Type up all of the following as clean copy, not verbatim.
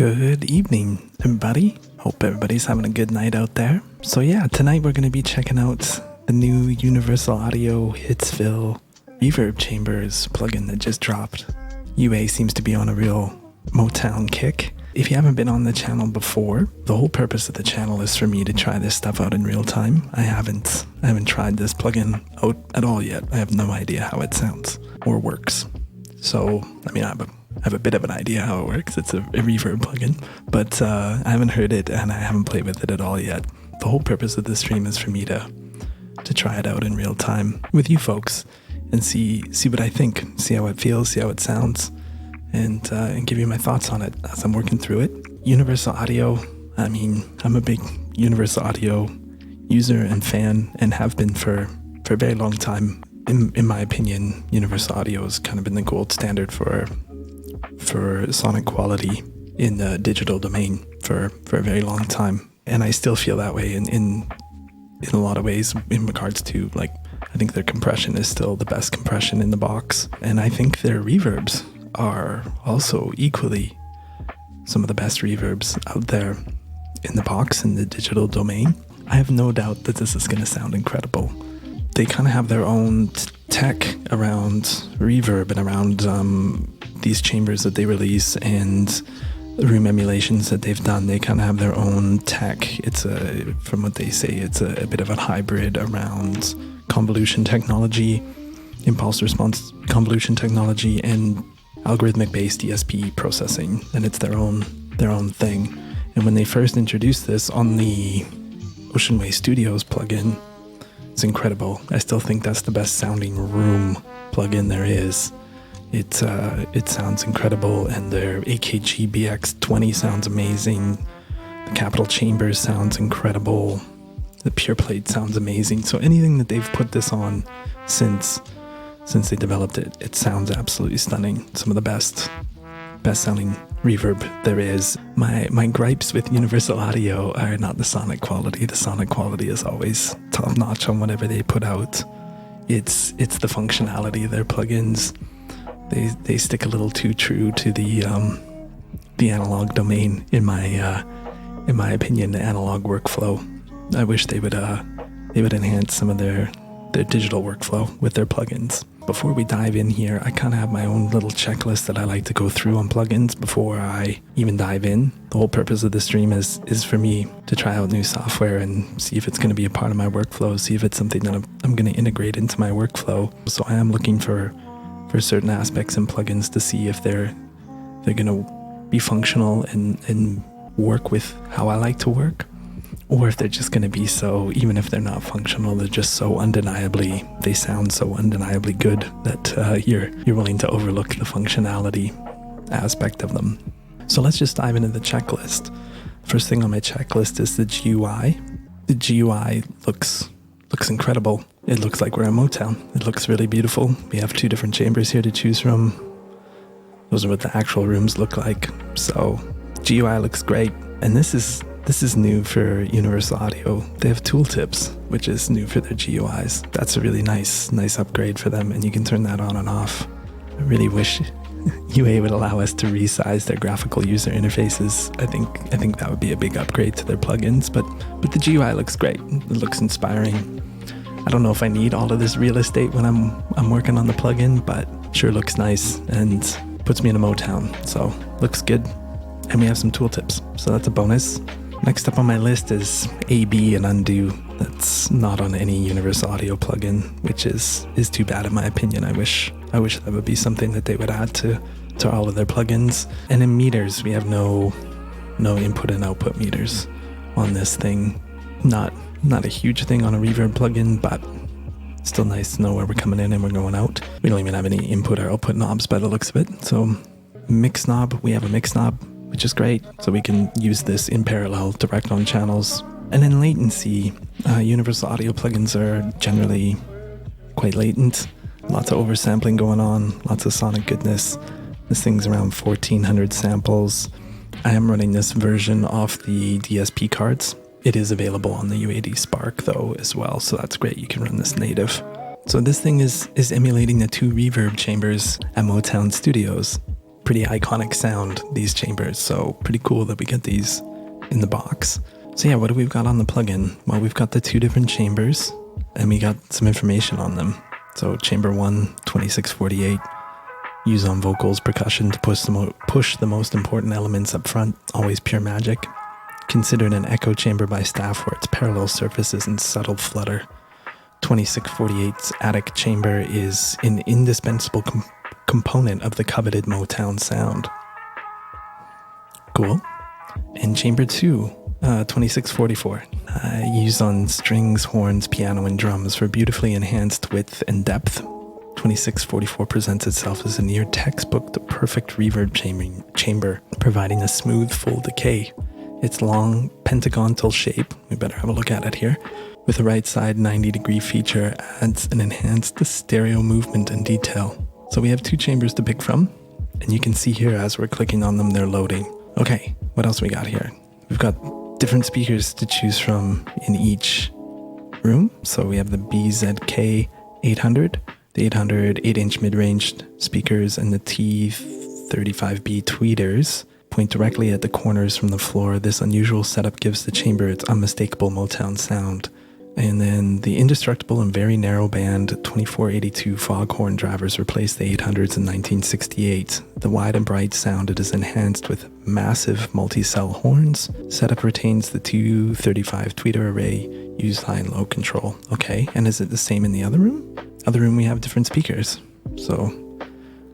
Good evening, everybody. Hope everybody's having a good night out there. So yeah, tonight we're going to be checking out the new Universal Audio Hitsville Reverb Chambers plugin that just dropped. UA seems to be on a real Motown kick. If you haven't been on the channel before, the whole purpose of the channel is for me to try this stuff out in real time. I haven't tried this plugin out at all yet. I have no idea how it sounds or works. So, I mean, I have a bit of an idea how it works. It's a reverb plugin, but I haven't heard it and I haven't played with it at all yet. The whole purpose of this stream is for me to try it out in real time with you folks and see what I think, see how it feels, see how it sounds, and give you my thoughts on it as I'm working through it. Universal Audio, I mean, I'm a big Universal Audio user and fan and have been for a very long time. In my opinion, Universal Audio has kind of been the gold standard for sonic quality in the digital domain for a very long time. And I still feel that way in a lot of ways in regards to, like, I think their compression is still the best compression in the box. And I think their reverbs are also equally some of the best reverbs out there in the box in the digital domain. I have no doubt that this is going to sound incredible. They kind of have their own tech around reverb and around these chambers that they release and room emulations that they've done. They kind of have their own tech. From what they say, it's a bit of a hybrid around convolution technology, impulse response convolution technology, and algorithmic-based DSP processing, and it's their own thing. And when they first introduced this on the Ocean Way Studios plugin, it's incredible. I still think that's the best sounding room plugin there is. It sounds incredible, and their AKG BX20 sounds amazing. The Capital Chambers sounds incredible. The Pure Plate sounds amazing. So anything that they've put this on since they developed it, it sounds absolutely stunning. Some of the best sounding reverb there is. My gripes with Universal Audio are not the sonic quality. The sonic quality is always top notch on whatever they put out. It's the functionality of their plugins. They stick a little too true to the analog domain in my opinion, the analog workflow. I wish they would enhance some of their digital workflow with their plugins. Before we dive in here, I kind of have my own little checklist that I like to go through on plugins before I even dive in. The whole purpose of the stream is for me to try out new software and see if it's going to be a part of my workflow, see if it's something that I'm going to integrate into my workflow. So I am looking for certain aspects in plugins to see if they're going to be functional and work with how I like to work, or if they're just going to be so, even if they're not functional, they're just so they sound so undeniably good that you're willing to overlook the functionality aspect of them. So let's just dive into the checklist. First thing on my checklist is the GUI. The GUI looks incredible. It looks like we're in Motown. It looks really beautiful. We have 2 different chambers here to choose from. Those are what the actual rooms look like. So GUI looks great. And this is new for Universal Audio. They have tooltips, which is new for their GUIs. That's a really nice upgrade for them, and you can turn that on and off. I really wish UA would allow us to resize their graphical user interfaces. I think that would be a big upgrade to their plugins, but the GUI looks great. It looks inspiring. I don't know if I need all of this real estate when I'm working on the plugin, but sure looks nice and puts me in a Motown. So looks good. And we have some tooltips, so that's a bonus. Next up on my list is AB and undo. That's not on any Universal Audio plugin, which is too bad in my opinion. I wish that would be something that they would add to all of their plugins. And in meters, we have no input and output meters on this thing. Not a huge thing on a reverb plugin, but still nice to know where we're coming in and we're going out. We don't even have any input or output knobs by the looks of it. So mix knob, we have a mix knob, which is great. So we can use this in parallel direct on channels. And then latency, Universal Audio plugins are generally quite latent. Lots of oversampling going on, lots of sonic goodness. This thing's around 1400 samples. I am running this version off the DSP cards. It is available on the UAD Spark though as well, so that's great. You can run this native. So this thing is emulating the 2 reverb chambers at Motown Studios. pretty iconic sound, these chambers. So pretty cool that we get these in the box. So yeah, what do we've got on the plugin? Well, we've got the 2 different chambers and we got some information on them. So chamber 1, 2648, use on vocals, percussion to push the most important elements up front, always pure magic. Considered an echo chamber by staff for its parallel surfaces and subtle flutter. 2648's attic chamber is an indispensable component of the coveted Motown sound. Cool. And chamber 2, 2644, used on strings, horns, piano, and drums for beautifully enhanced width and depth. 2644 presents itself as a near textbook, the perfect reverb chamber, providing a smooth, full decay. Its long pentagonal shape, we better have a look at it here, with a right side 90-degree feature adds an enhanced stereo movement and detail. So we have 2 chambers to pick from, and you can see here as we're clicking on them, they're loading. Okay, what else we got here? We've got different speakers to choose from in each room. So we have the BZK 800, the 800 8-inch mid-range speakers, and the T35B tweeters. Point directly at the corners from the floor. This unusual setup gives the chamber its unmistakable Motown sound. And then the indestructible and very narrow band 2482 foghorn drivers replace the 800s in 1968. The wide and bright sound it is enhanced with massive multi-cell horns. Setup retains the 235 tweeter array, used high and low control. Okay, and is it the same in the other room? Other room we have different speakers. So,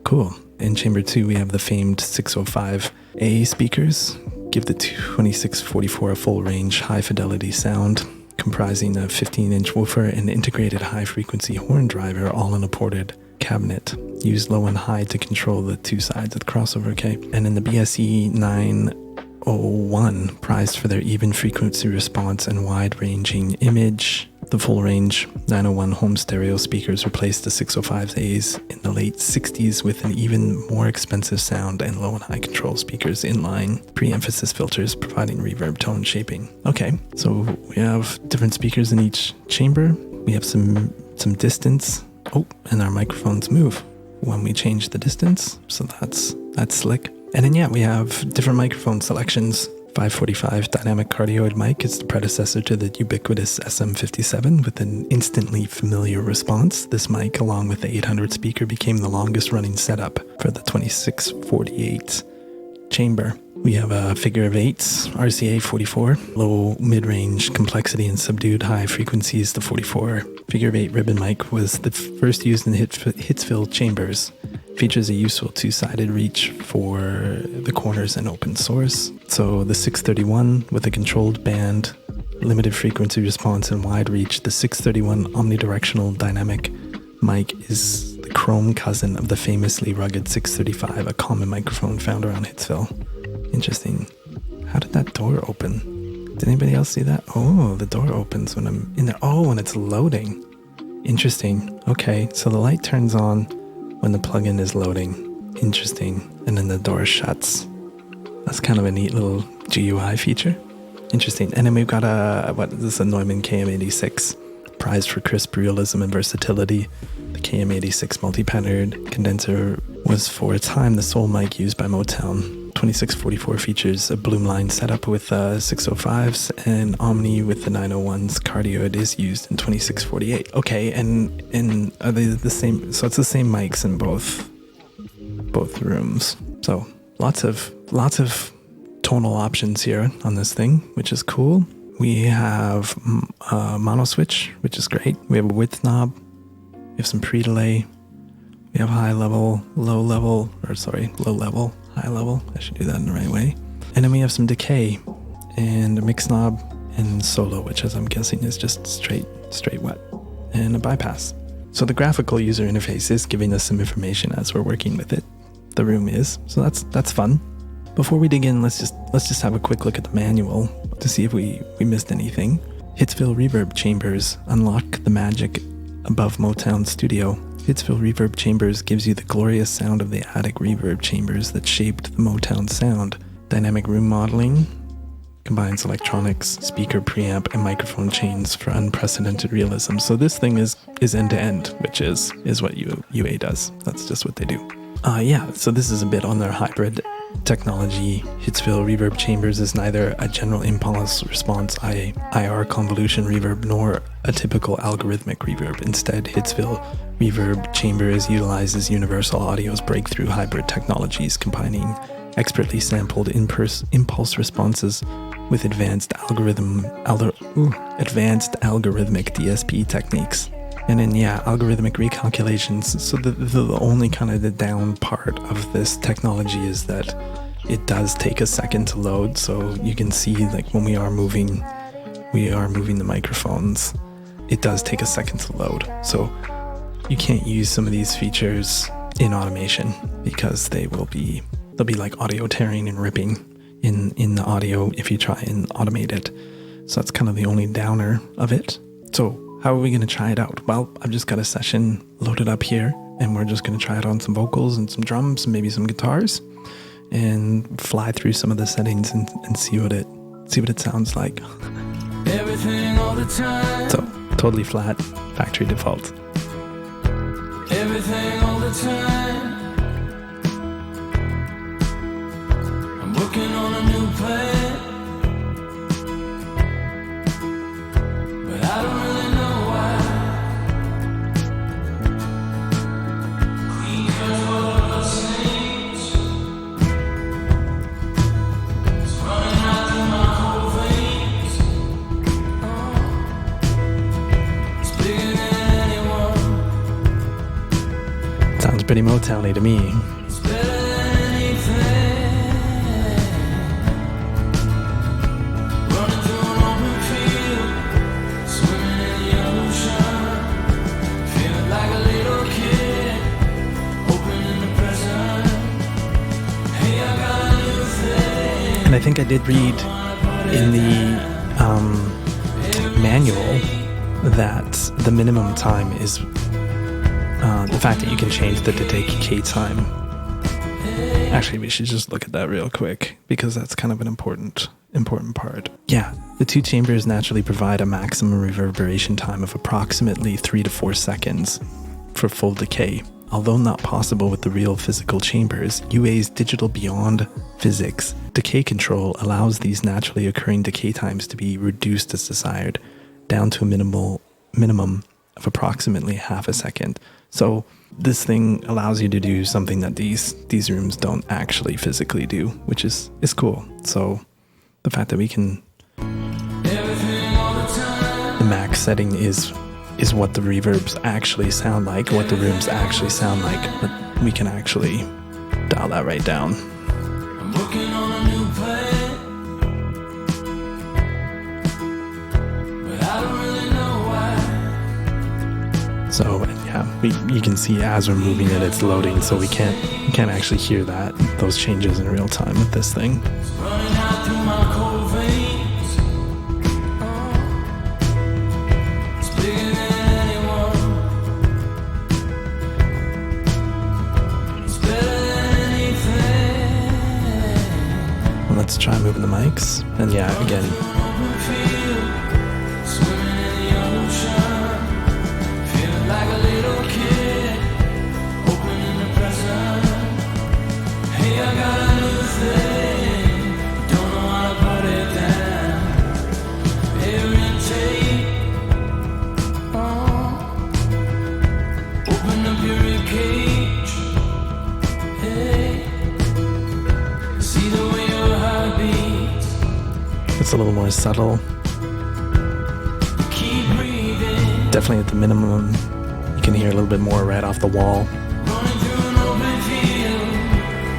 cool. In chamber 2 we have the famed 605A speakers. Give the 2644 a full range, high fidelity sound, comprising a 15-inch woofer and integrated high-frequency horn driver, all in a ported cabinet. Use low and high to control the 2 sides of the crossover, okay? And in the BSE 901, prized for their even frequency response and wide-ranging image, the full-range 901 home stereo speakers replaced the 605As in the late 60s with an even more expensive sound and low and high control speakers inline, pre-emphasis filters providing reverb tone shaping. Okay, so we have different speakers in each chamber. We have some distance. Oh, and our microphones move when we change the distance, so that's slick. And then yeah, we have different microphone selections. 545 dynamic cardioid mic is the predecessor to the ubiquitous SM57 with an instantly familiar response. This mic, along with the 800 speaker, became the longest running setup for the 2648 chamber. We have a figure of 8s, RCA 44, low mid-range complexity and subdued high frequencies. The 44 figure of 8 ribbon mic was the first used in Hitsville Chambers. Features a useful 2-sided reach for the corners and open source. So the 631 with a controlled band, limited frequency response and wide reach. The 631 omnidirectional dynamic mic is the chrome cousin of the famously rugged 635, a common microphone found around Hitsville. Interesting. How did that door open? Did anybody else see that? Oh, the door opens when I'm in there. Oh, when it's loading. Interesting. Okay, so the light turns on when the plugin is loading. Interesting. And then the door shuts. That's kind of a neat little GUI feature. Interesting. And then we've got a Neumann KM86, prized for crisp realism and versatility. The KM86 multi-patterned condenser was for its time the sole mic used by Motown. 2644 features a Bloomline setup with 605s and Omni with the 901s. Cardioid is used in 2648. Okay, and are they the same? So it's the same mics in both rooms. So lots of tonal options here on this thing, which is cool. We have a mono switch, which is great. We have a width knob. We have some pre-delay. We have high level, low level. I should do that in the right way. And then we have some decay and a mix knob and solo, which as I'm guessing is just straight wet, and a bypass. So the graphical user interface is giving us some information as we're working with it. The room is, so that's fun. Before we dig in, let's just have a quick look at the manual to see if we missed anything. Hitsville Reverb Chambers unlock the magic above Motown Studio. Hitsville Reverb Chambers gives you the glorious sound of the attic reverb chambers that shaped the Motown sound. Dynamic room modeling combines electronics, speaker preamp, and microphone chains for unprecedented realism. So this thing is end-to-end, which is what UA does. That's just what they do. Yeah, so this is a bit on their hybrid technology. Hitsville Reverb Chambers is neither a general impulse response IR convolution reverb nor a typical algorithmic reverb. Instead, Hitsville Reverb Chambers utilizes Universal Audio's breakthrough hybrid technologies, combining expertly sampled impulse responses with advanced algorithmic DSP techniques. And then, yeah, algorithmic recalculations. So the only kind of the down part of this technology is that it does take a second to load. So you can see, like, when we are moving the microphones, it does take a second to load. So you can't use some of these features in automation because they'll be like audio tearing and ripping in the audio if you try and automate it. So that's kind of the only downer of it. So how are we going to try it out? Well, I've just got a session loaded up here, and we're just going to try it on some vocals and some drums and maybe some guitars, and fly through some of the settings and see what it sounds like. Everything all the time. So totally flat, factory default. Everything all the time. I'm working on a new plan, but I don't really know why. These are all of the saints. It's running out through my whole veins. Oh, it's bigger than anyone. Sounds pretty Motown-y to me. It's better than anything. Running through an open field, swimming in the ocean, feeling like a little kid, opening the present. Hey, I got a new thing. And I think I did read in the manual that the minimum time is the fact that you can change the decay time. Actually, we should just look at that real quick because that's kind of an important part. Yeah, the two chambers naturally provide a maximum reverberation time of approximately 3 to 4 seconds for full decay. Although not possible with the real physical chambers, UA's digital beyond physics decay control allows these naturally occurring decay times to be reduced as desired, down to a minimum of approximately half a second. So this thing allows you to do something that these rooms don't actually physically do, which is cool. So the fact that we can, the max setting is what the reverbs actually sound like, what the rooms actually sound like, but we can actually dial that right down. I'm working on a new plan, but I don't really know why. So yeah, you can see as we're moving it, it's loading, so we can't actually hear those changes in real time with this thing. It's running out through my cold veins. Oh, it's bigger than anyone. It's better than anything. Let's try moving the mics. And yeah, again, Open field, swimming in the ocean, feeling like a little kid, opening the present. Hey, I got a new thing, don't know how to put it down. Air intake, open up your ribcage. Hey, see the way your heart beats. it's a little more subtle. Keep breathing. Definitely at the minimum, you can hear a little bit more right off the wall. Running through an open field,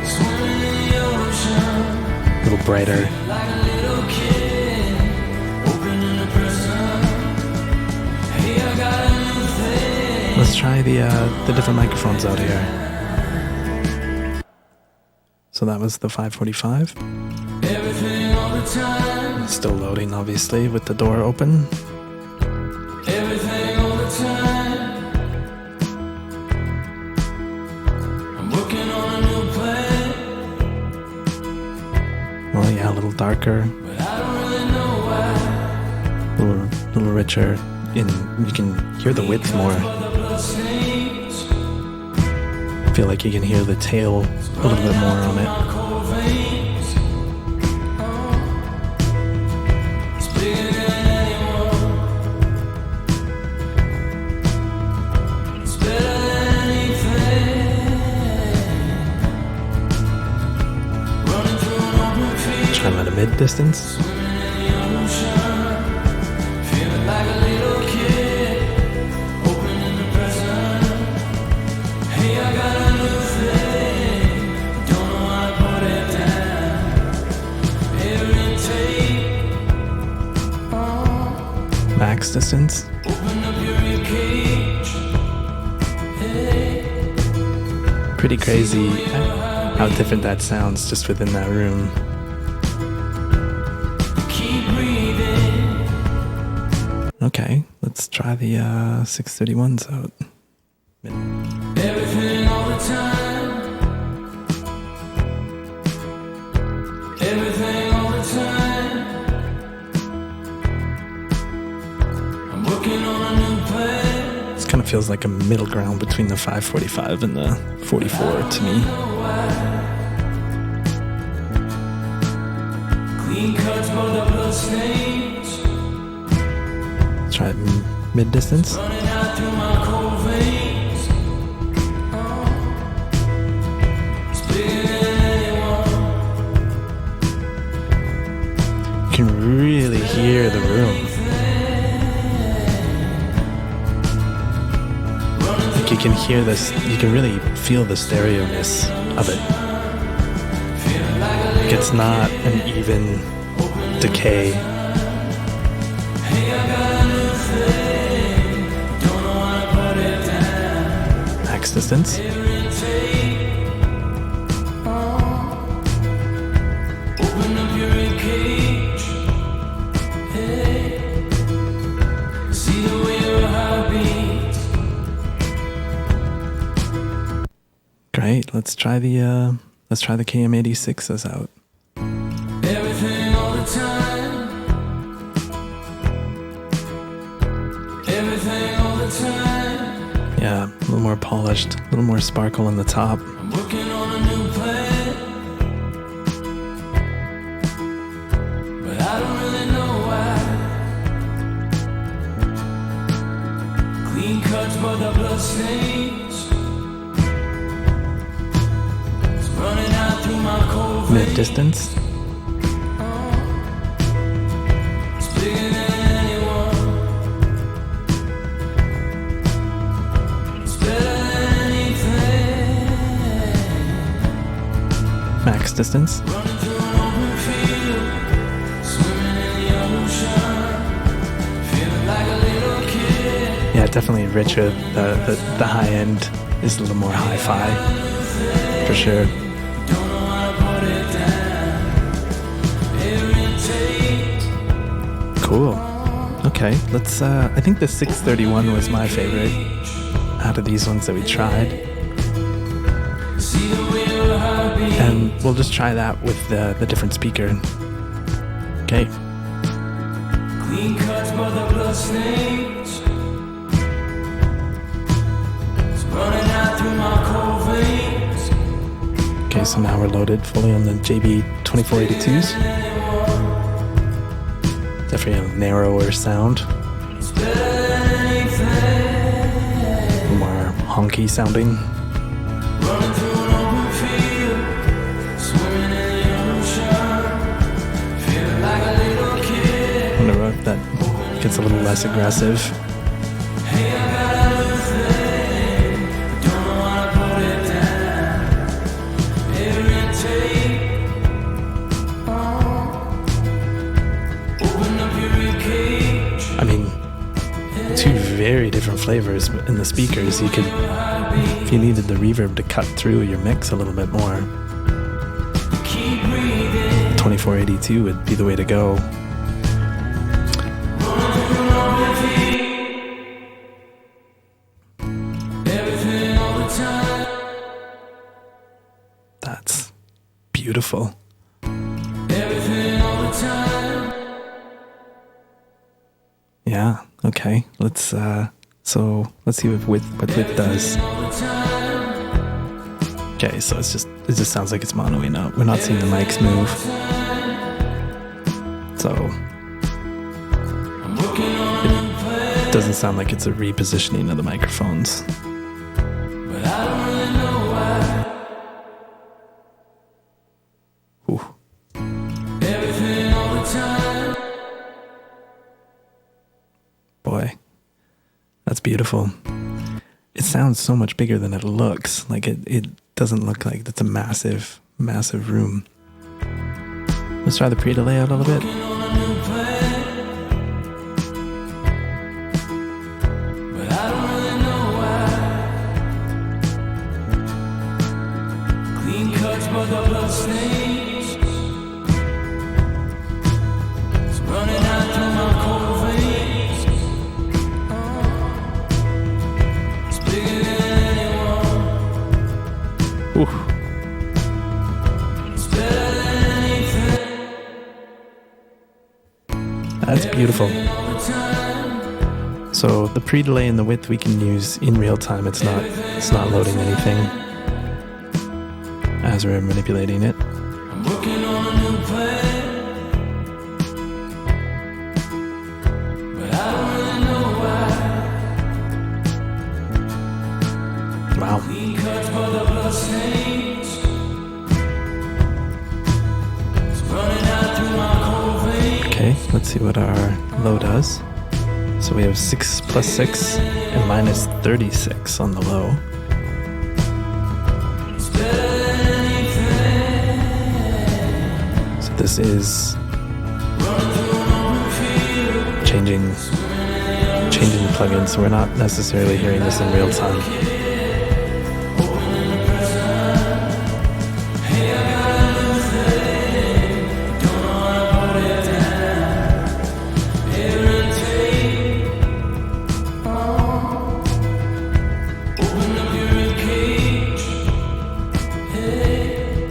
swimming in the ocean, A little brighter. like a little kid, opening the present. Hey, I got a new thing. Let's try the different microphones out here. So that was the 545. Everything all the time. Still loading, obviously, with the door open. Everything all the time. I'm working on a new plan, Well, yeah, a little darker, but I don't really know why. a little richer. And you can hear the width more. But the blood stains. feel like you can hear the tail a little bit more on it. Try them at a mid distance. Max distance. Pretty crazy how different that sounds just within that room. Okay, let's try the 631s out. Everything all the time. Everything all the time. I'm working on a new plan. This kind of feels like a middle ground between the 545 and the 44 to me. Clean cuts, but the blood stains. Try mid distance. Running out through my cold veins. It's bigger than anyone. You can really hear the room. Like you can hear this, you can really feel the stereo-ness of it. Like it's not an even decay. Max distance. Open up your cage. See the way your heart beats. Great. Let's try the KM86s out. Everything all the time. Everything all the time. Yeah, a little more polished, a little more sparkle on the top. I'm working on a new plan, but I don't really know why. Clean cuts, but the blood stains. It's running out through my cold veins. Mid distance. It's bigger than anyone. It's better than anything. Max distance. Running through an open field, swimming in the ocean, feeling like a little kid. Yeah, definitely richer. The high end is a little more hi-fi, for sure. Don't know how to put it down. Irritate. Cool. Okay, let's. I think the 631 was my favorite out of these ones that we tried, See the way your heart beats. and we'll just try that with the different speaker. Okay. Clean cuts, but the blood stains. It's running out through my cold veins. Okay, so now we're loaded fully on the JB 2482s. Definitely a narrower sound, It's better than anything. more honky sounding. Running through an open field, swimming in the ocean, feeling like a little kid. I wonder if that gets a little less aggressive. Hey, I got a new thing, don't know how to put it down. Irritate. Open up your cage. I mean, two very different flavors in the speakers. You could, if you needed the reverb to cut through your mix a little bit more, Keep breathing. 2482 would be the way to go. Everything all the time. That's beautiful. Everything all the time. Yeah. Okay. Let's see what width does. All the time. Okay, so it just sounds like it's monoing out. We're not seeing the mics move. So it doesn't sound like it's a repositioning of the microphones. But I don't really know why. Ooh. Everything all the time. Boy, that's beautiful. It sounds so much bigger than it looks. Like it doesn't look like it's a massive, massive room. Let's try the pre-delay out a little bit. But I don't really know why. Clean cuts but the blood stains. It's running out through my cold veins. It's bigger than anyone. Ooh. It's better than anything. That's beautiful. So the pre-delay and the width we can use in real time. It's not loading anything as we're manipulating it. I'm working on a new plan. But I don't really know why. Wow. Clean cuts but the blood stains. It's running out through my cold veins. Okay, let's see what our low does. So we have 6 plus 6 and minus 36 on the low. It's better than anything. So this is Running through an open field. changing the plugin, so we're not necessarily hearing this in real time. Opening the present. Hey, I got a new thing. Don't know how to put it down. Irritate. Open up your ribcage. Hey.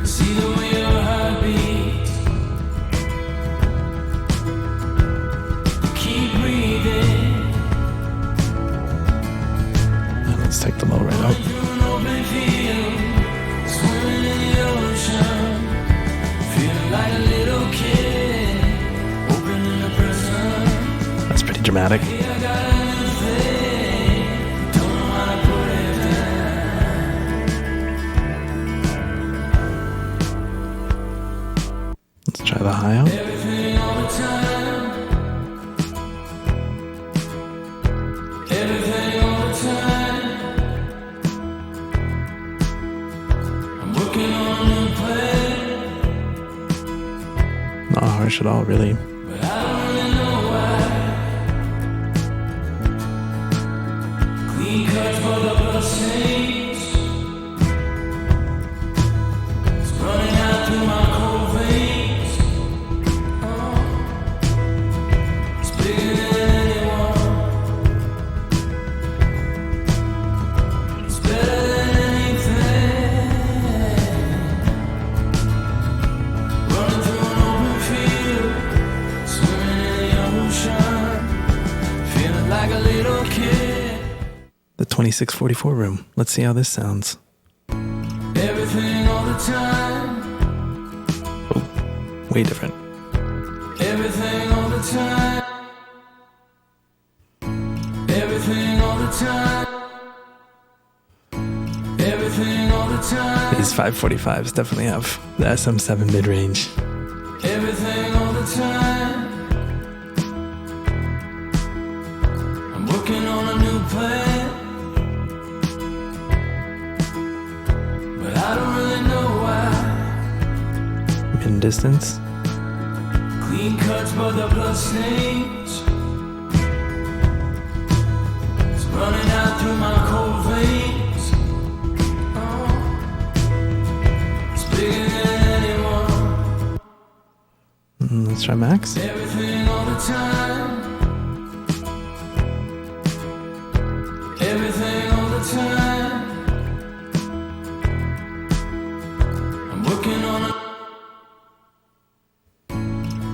See the way your heart beats. Keep breathing. And let's take the low right out. Through an open field, swimming in the ocean, feeling like a little kid, opening the present. That's pretty dramatic. Hey, I got a new thing, don't know how to put it down. Let's try the high out. Everything all the time. Everything all the time. I'm working on a new plan. Not harsh at all, really. But I don't really know why. Clean cuts but the blood stains. It's running out through my cold veins. It's bigger than anyone. It's better than anything. Running through an open field, swimming in the ocean, feeling like a little kid. The 2644 room. Let's see how this sounds. Everything all the time. Oh, way different. Everything all the time. Everything all the time. Everything all the time. These 545s definitely have the SM7 mid-range. Everything all the time. I'm working on a new plan. But I don't really know why. Mid-distance. Clean cuts but the blood stains. It's running out through my cold veins. It's bigger than anyone. Let's try max. Everything all the time. Everything all the time. I'm working on it.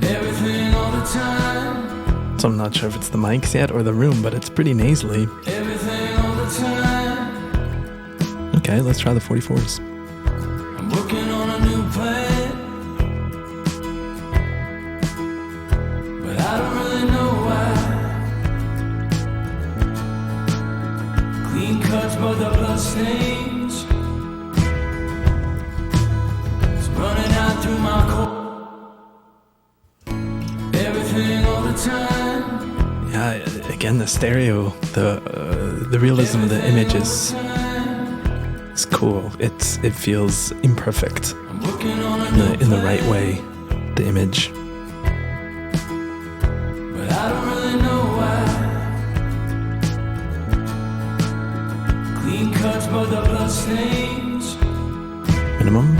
Everything all the time. So I'm not sure if it's the mics yet or the room, but it's pretty nasally. Everything all the time. Okay, let's try the 44s. I'm working on a new plan, but I don't really know why. Clean cuts, but the blood stains. It's running out through my core. Everything all the time. Yeah, again, the stereo, the realism of the image is cool. It feels imperfect in the right way. The image. But I don't really know why. Clean cuts, but the blood stains. Minimum.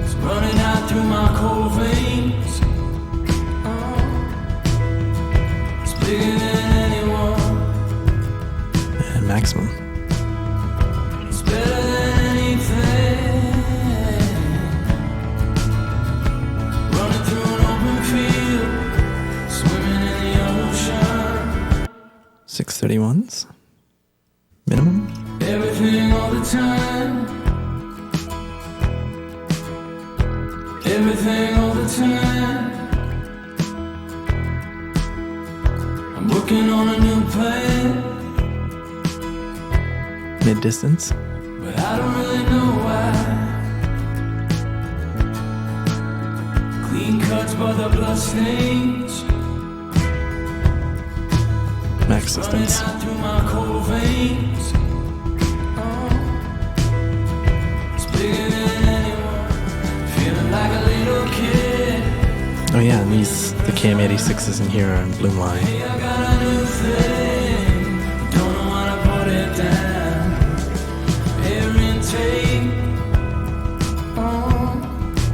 It's running out through my cold veins. It's bigger than anyone. And maximum. It's better than anything. Running through an open field, swimming in the ocean. 631s. Minimum. Everything all the time. Everything all the time. I'm working on a new plan, Mid distance. but I don't really know why. Clean cuts, but the blood stains. Max Running distance. out through my cold veins. It's bigger than anyone. Feeling like a little kid. Oh yeah, and the KM86s in here are in bloom line. Hey, I got a new thing. Don't know how to put it down. Air intake.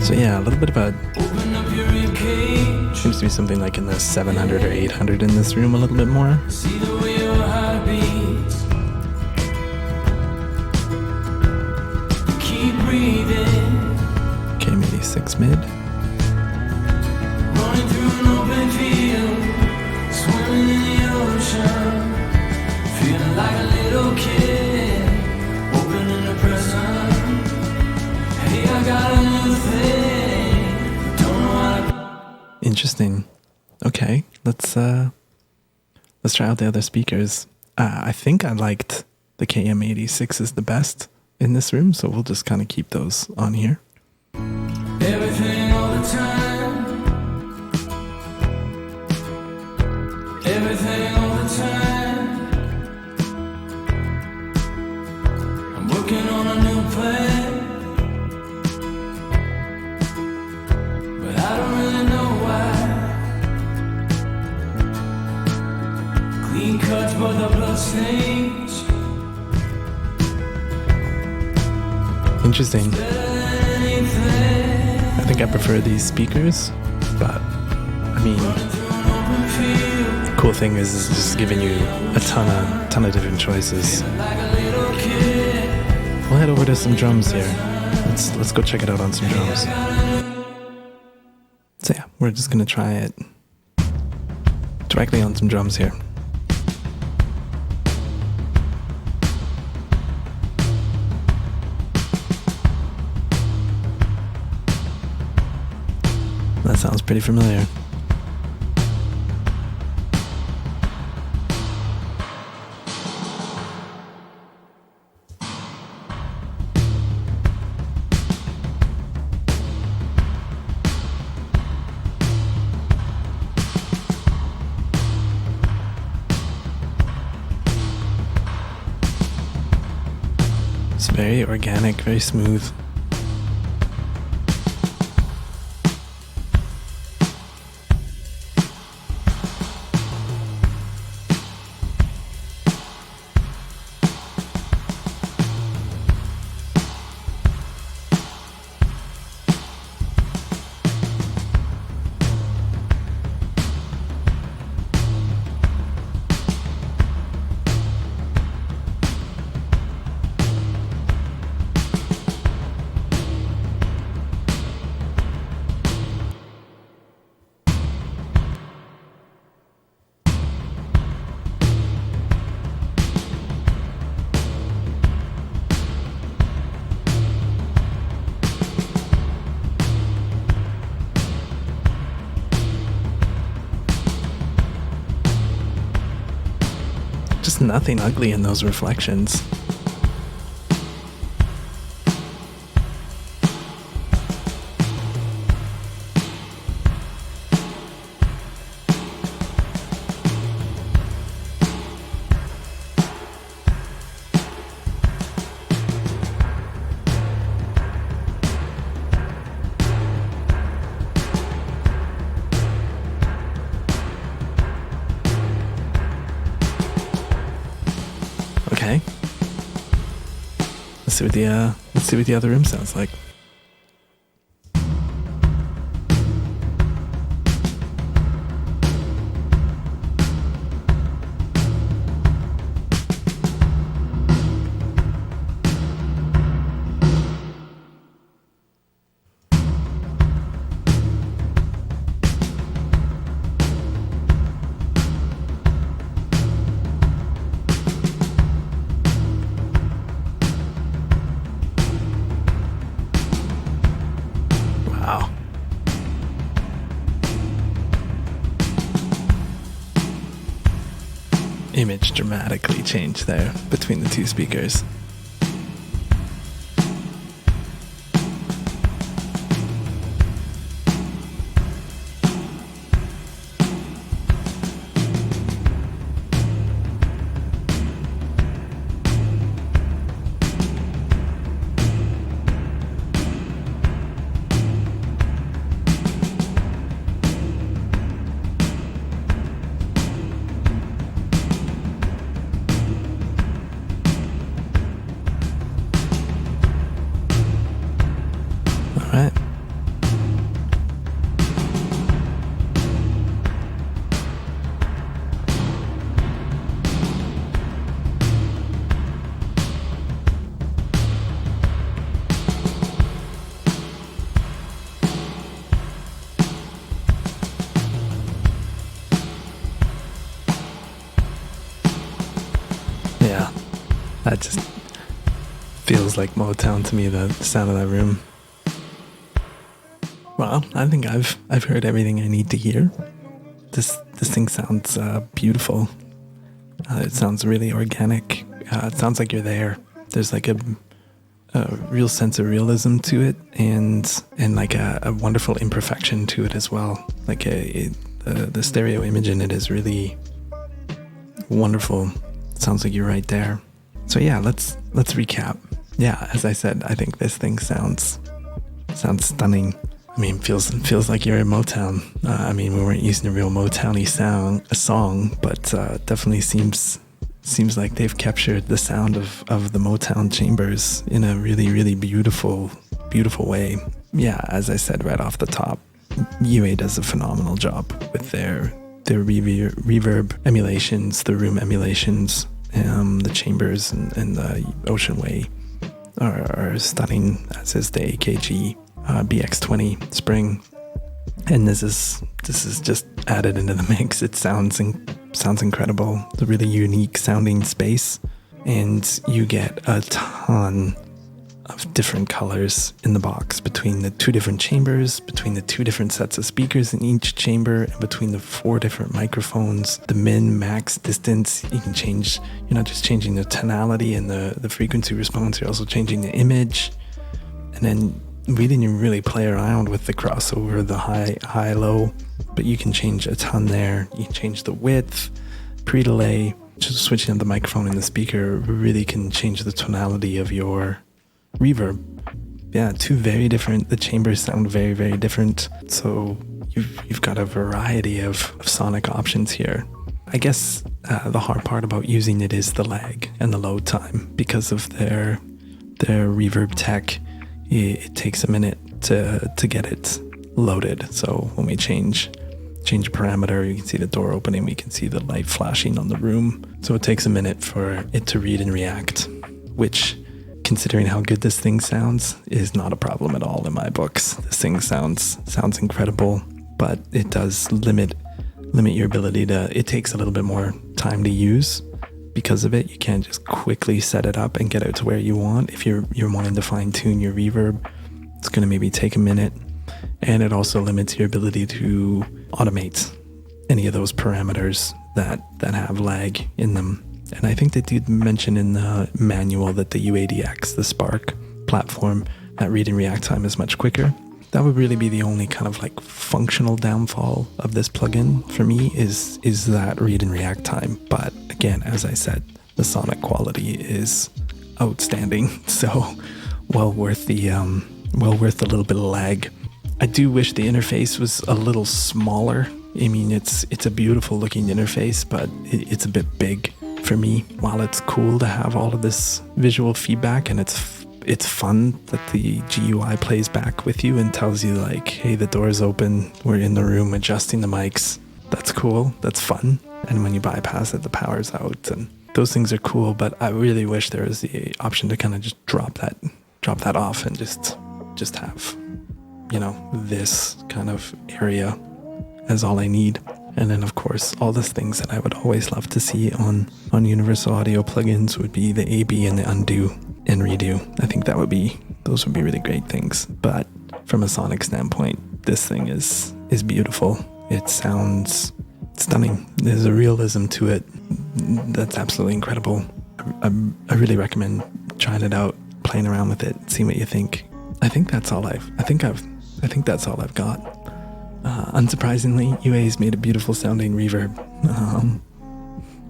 So yeah, a little bit about, Open up your ribcage. seems to be something like in the 700 or 800 in this room a little bit more. See the way your heart beats. Keep breathing. KM86 mid. Running through an open field, swimming in the ocean, feeling like a little kid, opening a present. Hey, I got a new thing, don't know how to. Interesting. Okay, let's try out the other speakers. I think I liked the KM86s the best in this room, so we'll just kind of keep those on here. Everything all the time. Everything all the time. I'm working on a new plan, but I don't really know why. Clean cuts, but the blood stains. Interesting. Better than anything. I think I prefer these speakers, but I mean, Running through an open field, cool thing is it's just giving you a ton of different choices. like a little kid. We'll head over to some drums here. Let's go check it out on some drums. So yeah, we're just gonna try it directly on some drums here. That sounds pretty familiar. It's very organic, very smooth. There's nothing ugly in those reflections. Okay. Let's see what the other room sounds like. Wow. Image dramatically changed there between the two speakers. All right. Yeah, that just feels like Motown to me, the sound of that room. Well, I think I've heard everything I need to hear. This thing sounds beautiful. It sounds really organic. It sounds like you're there. There's like a real sense of realism to it, and like a wonderful imperfection to it as well. Like the stereo image in it is really wonderful. It sounds like you're right there. So yeah, let's recap. Yeah, as I said, I think this thing sounds stunning. I mean, feels like you're in Motown. I mean, we weren't using a real Motown-y song, but definitely seems like they've captured the sound of the Motown chambers in a really, really beautiful way. Yeah, as I said right off the top, UA does a phenomenal job with their reverb emulations, the room emulations, the chambers and the Ocean Way are stunning, as is the AKG BX20 Spring, and this is just added into the mix. It sounds incredible. It's a really unique sounding space, and you get a ton of different colors in the box between the two different chambers, between the two different sets of speakers in each chamber, and between the 4 different microphones, the min max distance. You can change. You're not just changing the tonality and the frequency response, you're also changing the image. And then we didn't even really play around with the crossover, the high, low, but you can change a ton there. You can change the width, pre-delay. Just switching up the microphone and the speaker really can change the tonality of your reverb. Yeah, two very different. The chambers sound very, very different. So you've got a variety of sonic options here. I guess the hard part about using it is the lag and the load time because of their reverb tech. It takes a minute to get it loaded. So when we change a parameter, you can see the door opening, we can see the light flashing on the room. So it takes a minute for it to read and react, which, considering how good this thing sounds, is not a problem at all in my books. This thing sounds incredible, but it does limit your ability to. It takes a little bit more time to use. Because of it, you can't just quickly set it up and get it to where you want. If you're wanting to fine tune your reverb, it's going to maybe take a minute, and it also limits your ability to automate any of those parameters that have lag in them. And I think they did mention in the manual that the UADX, the Spark platform, that read and react time is much quicker. That would really be the only kind of like functional downfall of this plugin for me is that read and react time. But again, as I said, the sonic quality is outstanding. So well worth the little bit of lag. I do wish the interface was a little smaller. I mean, it's a beautiful looking interface, but it's a bit big for me. While it's cool to have all of this visual feedback, and it's fun that the GUI plays back with you and tells you like, hey, the door's open, we're in the room adjusting the mics. That's cool, that's fun. And when you bypass it, the power's out, and those things are cool, but I really wish there was the option to kind of just drop that off and just have, you know, this kind of area as all I need. And then of course, all the things that I would always love to see on Universal Audio plugins would be the AB and the undo and redo. I think those would be really great things. But from a sonic standpoint, this thing is beautiful. It sounds stunning. There's a realism to it that's absolutely incredible. I really recommend trying it out, playing around with it, seeing what you think. I think that's all I've got. Unsurprisingly, UA's made a beautiful sounding reverb.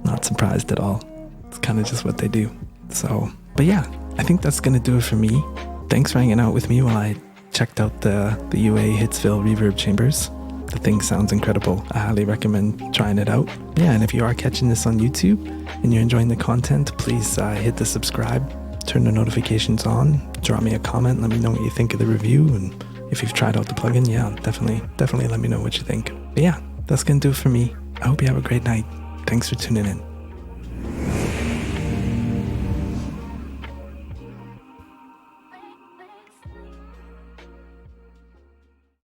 Not surprised at all. It's kind of just what they do. So, but yeah, I think that's going to do it for me. Thanks for hanging out with me while I checked out the UA Hitsville Reverb Chambers. The thing sounds incredible. I highly recommend trying it out. Yeah, and if you are catching this on YouTube and you're enjoying the content, please hit the subscribe, turn the notifications on, drop me a comment, let me know what you think of the review, and if you've tried out the plugin, yeah, definitely let me know what you think. But yeah, that's going to do it for me. I hope you have a great night. Thanks for tuning in.